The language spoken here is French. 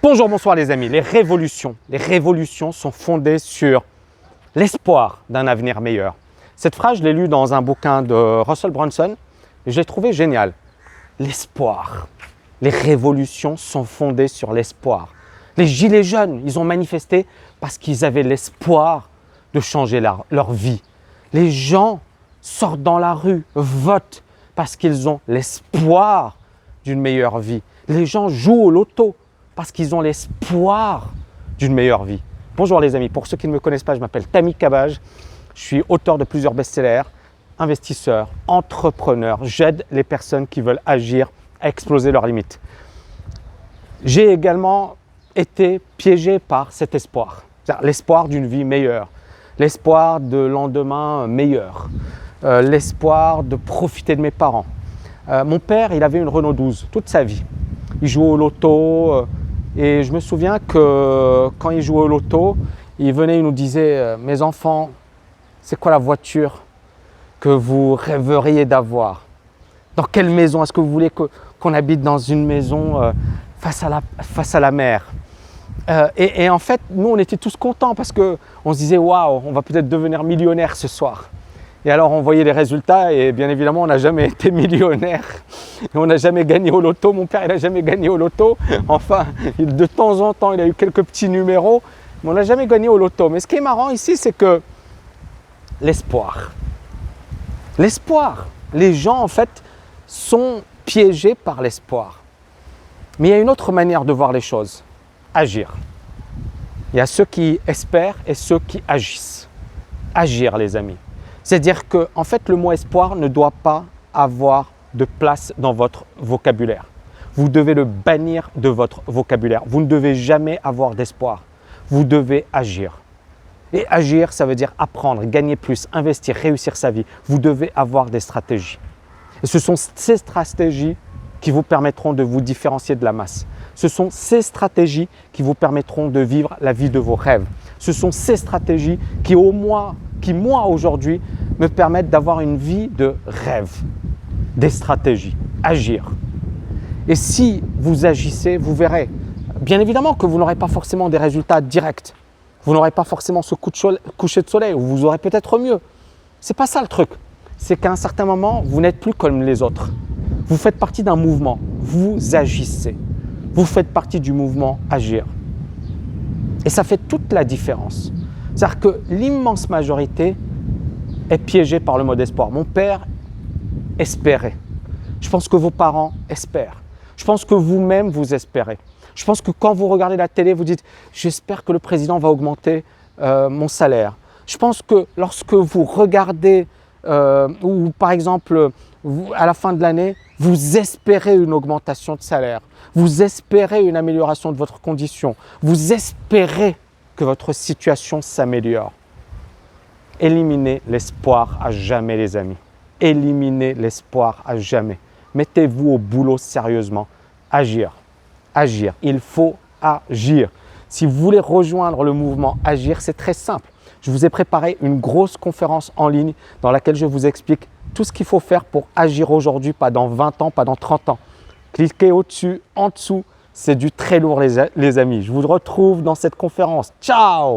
Bonjour, bonsoir les amis. Les révolutions sont fondées sur l'espoir d'un avenir meilleur. Cette phrase, je l'ai lue dans un bouquin de Russell Brunson et je l'ai trouvée géniale. L'espoir. Les révolutions sont fondées sur l'espoir. Les gilets jaunes, ils ont manifesté parce qu'ils avaient l'espoir de changer leur vie. Les gens sortent dans la rue, votent parce qu'ils ont l'espoir d'une meilleure vie. Les gens jouent au loto parce qu'ils ont l'espoir d'une meilleure vie. Bonjour les amis, pour ceux qui ne me connaissent pas, je m'appelle Tammy Cabage. Je suis auteur de plusieurs best-sellers, investisseur, entrepreneur. J'aide les personnes qui veulent agir à exploser leurs limites. J'ai également été piégé par cet espoir, c'est-à-dire l'espoir d'une vie meilleure, l'espoir de lendemain meilleur, l'espoir de profiter de mes parents. Mon père, il avait une Renault 12 toute sa vie. Il jouait au loto et je me souviens que quand il jouait au loto, il venait, il nous disait « Mes enfants, c'est quoi la voiture que vous rêveriez d'avoir? Dans quelle maison? Est-ce que vous voulez qu'on habite dans une maison face à la mer ?» Et en fait, nous, on était tous contents parce qu'on se disait « Waouh, on va peut-être devenir millionnaire ce soir ». Et alors, on voyait les résultats et bien évidemment, on n'a jamais été millionnaire. Et on n'a jamais gagné au loto. Mon père, il n'a jamais gagné au loto. Enfin, de temps en temps, il a eu quelques petits numéros, mais on n'a jamais gagné au loto. Mais ce qui est marrant ici, c'est que l'espoir. L'espoir. Les gens, en fait, sont piégés par l'espoir. Mais il y a une autre manière de voir les choses. Agir. Il y a ceux qui espèrent et ceux qui agissent. Agir, les amis. C'est-à-dire que, en fait, le mot espoir ne doit pas avoir de place dans votre vocabulaire. Vous devez le bannir de votre vocabulaire. Vous ne devez jamais avoir d'espoir. Vous devez agir. Et agir, ça veut dire apprendre, gagner plus, investir, réussir sa vie. Vous devez avoir des stratégies. Et ce sont ces stratégies qui vous permettront de vous différencier de la masse. Ce sont ces stratégies qui vous permettront de vivre la vie de vos rêves. Ce sont ces stratégies qui moi aujourd'hui me permettent d'avoir une vie de rêve, des stratégies, agir. Et si vous agissez, vous verrez, bien évidemment que vous n'aurez pas forcément des résultats directs. Vous n'aurez pas forcément ce coucher de soleil, ou vous aurez peut-être mieux. C'est pas ça le truc. C'est qu'à un certain moment, vous n'êtes plus comme les autres. Vous faites partie d'un mouvement, vous agissez. Vous faites partie du mouvement agir. Et ça fait toute la différence. C'est-à-dire que l'immense majorité est piégée par le mot d'espoir. Mon père espérait. Je pense que vos parents espèrent. Je pense que vous-même, vous espérez. Je pense que quand vous regardez la télé, vous dites « j'espère que le président va augmenter mon salaire ». Je pense que lorsque vous regardez, ou par exemple, à la fin de l'année, vous espérez une augmentation de salaire. Vous espérez une amélioration de votre condition. Vous espérez que votre situation s'améliore. Éliminez l'espoir à jamais, les amis. Éliminez l'espoir à jamais. Mettez-vous au boulot sérieusement. Agir. Agir. Il faut agir. Si vous voulez rejoindre le mouvement Agir, c'est très simple. Je vous ai préparé une grosse conférence en ligne dans laquelle je vous explique tout ce qu'il faut faire pour agir aujourd'hui, pas dans 20 ans, pas dans 30 ans. Cliquez au-dessus, en dessous. C'est du très lourd, les amis. Je vous retrouve dans cette conférence. Ciao!